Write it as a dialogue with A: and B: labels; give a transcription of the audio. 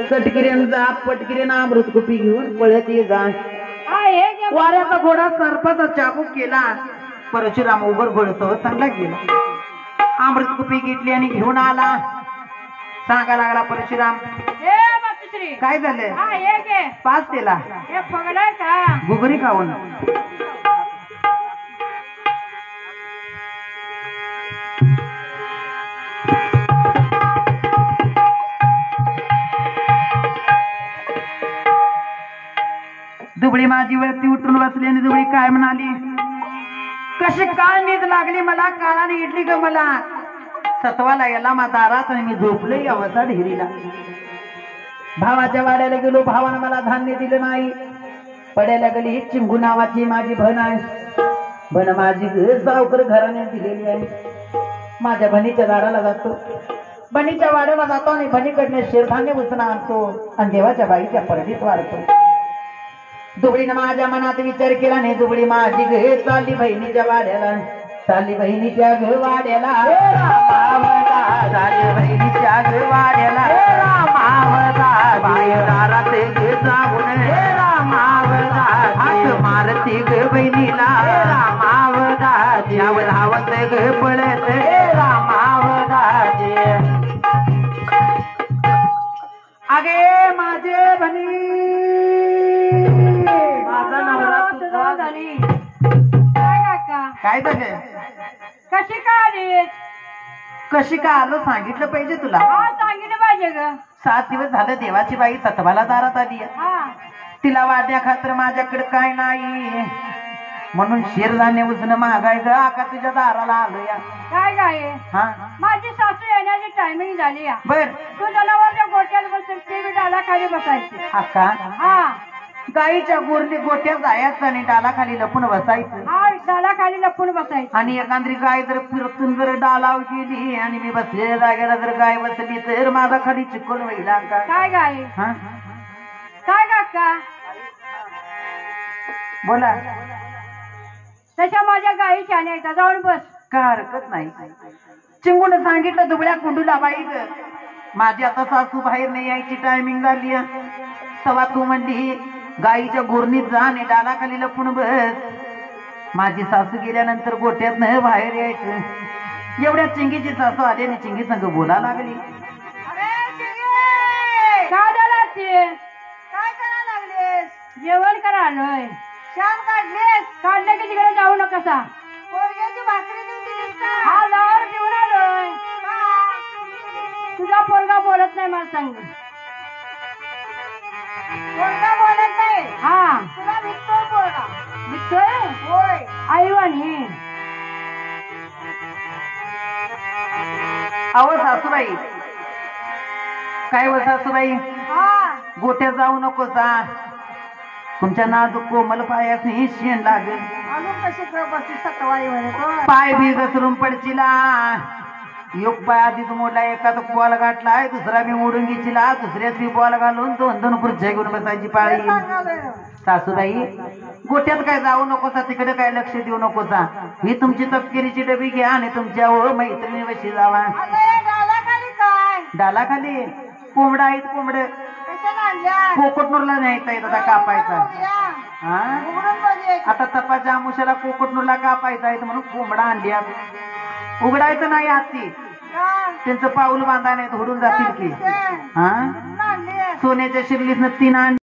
A: कटकिऱ्यांचा पटकिरीनं अमृत कुपी घेऊन पळत ये जा. वाऱ्याचा घोडा सर्पाचा चाबूक केला. परशुराम उभर घोडतो चांगला गेला. अमृत कुपी घेतली आणि घेऊन आला. सांगा लागला परशुराम काय झालं. पाच केला गुगरी खाऊन. दुबळी माझी वरती उतरून बसली आणि दुबळी काय म्हणाली. कशी काय नीट लागली मला काळाने इडली ग मला. सत्वाला याला माझा दारात आणि मी झोपले यावसा ढेरीला. भावाच्या वाड्याला गेलो भावानं मला धान्य दिलं नाही. पड्याला गेली ही चिंगू नावाची माझी बहीण आहे. बन माझी सावकर घराने दिलेली आहे. माझ्या बहिणीच्या दाराला जातो बहिणीच्या वाड्याला जातो आणि बहिणीकडने शेरधान्य उचलून आणतो आणि देवाच्या बाईच्या परडीत वाढतो. दुबळीनं माझ्या मनात विचार केला नाही. दुबळी माझी घे चालली बहिणीच्या वाड्याला. चालली बहिणीच्या घ वाड्याला. चालली बहिणीच्या घ वाड्याला. दारात घे जाऊन हात मारती ग बहिणीला. यावर धावत ग पळत अगे माझे बहिणी काय झालं.
B: कशी का आली.
A: कशी का आलो सांगितलं पाहिजे तुला.
B: सांगितलं पाहिजे ग.
A: 7 दिवस झालं देवाची बाई सतवाला दारात आली. तिला वाद्या खातर माझ्याकडे काय नाही म्हणून शेरधान्य उचणं महागाय ग. आका तुझ्या दाराला आलो या.
B: काय काय
A: हा
B: माझी सासू येण्याची टायमिंग झाली.
A: बर
B: तू जनावरच्या गोट्यात बसून टीव्ही डाला खाली बसायची.
A: आका
B: हा
A: गाईच्या गोट्यात जायचं आणि डाला खाली लपून बसायचं.
B: हा डाला खाली लपून बसायचं.
A: आणि एखादी गाय जर फिरतून जर डालाव गेली आणि मी बसलेल्या जागेला जर गाय बसली तर माझा खाली चिकल होईल.
B: काय गाय काय काका
A: बोला.
B: तशा माझ्या गाई छान आहेत जाऊन बस.
A: का हरकत नाही. चिंगून सांगितलं दुबळ्या कुंडूला बाई ग माझी आता सासू बाहेर नाही यायची टायमिंग झाली. तेव्हा तू म्हणली गाईच्या गुरणीत जा आणि डाला खाली लपून बस. माझी सासू गेल्यानंतर गोट्यात न बाहेर यायचं. एवढ्या चिंगीची सासू आली आणि चिंगी संग बोला लागली.
B: काय करा लागलेस. जेवण करा आलोय. शाम काढलेस. काढले की तिकडे जाऊ नका. भाकरी दिलीस का. हा लावर जेवण आलोय. तुझा पोरगा बोलत नाही मला सांग. पोरगा बोलत नाही. हा तुला विकतोय पोरगा. विकतोय होय. आईवानी
A: अहो सासूबाई काय व सासूबाई गोट्यात जाऊ नको सा. तुमच्या नाजूक कोमल पायासनी शेण लागेल. पाय बी घसरून पडचिला. एक पाय आधीच मोडला एकाच बॉल गाठलाय दुसरा बी मोडून घेतला. दुसऱ्याच बी बॉल घालून 2-2 खुर्च्या घेऊन बसायची पाळी. सासूबाई गोट्यात काय जाऊ नकोसा. तिकडे काय लक्ष देऊ नकोसा. ही तुमची तपकिरीची डबी घ्या आणि तुमच्या मैत्रिणी वशी जावा. डाला खाली कोंबडा आहेत. कोंबड कोकटनूरला न्यायचा येत आता कापायचा. आता तपाच्या आमुष्याला कोकटनूरला कापायचा आहे म्हणून कोंबडा आणली. उघडायचं नाही हाती. त्यांचं पाऊल बांधायला उडून जातील की. हा सोन्याच्या शिरलीतनं 3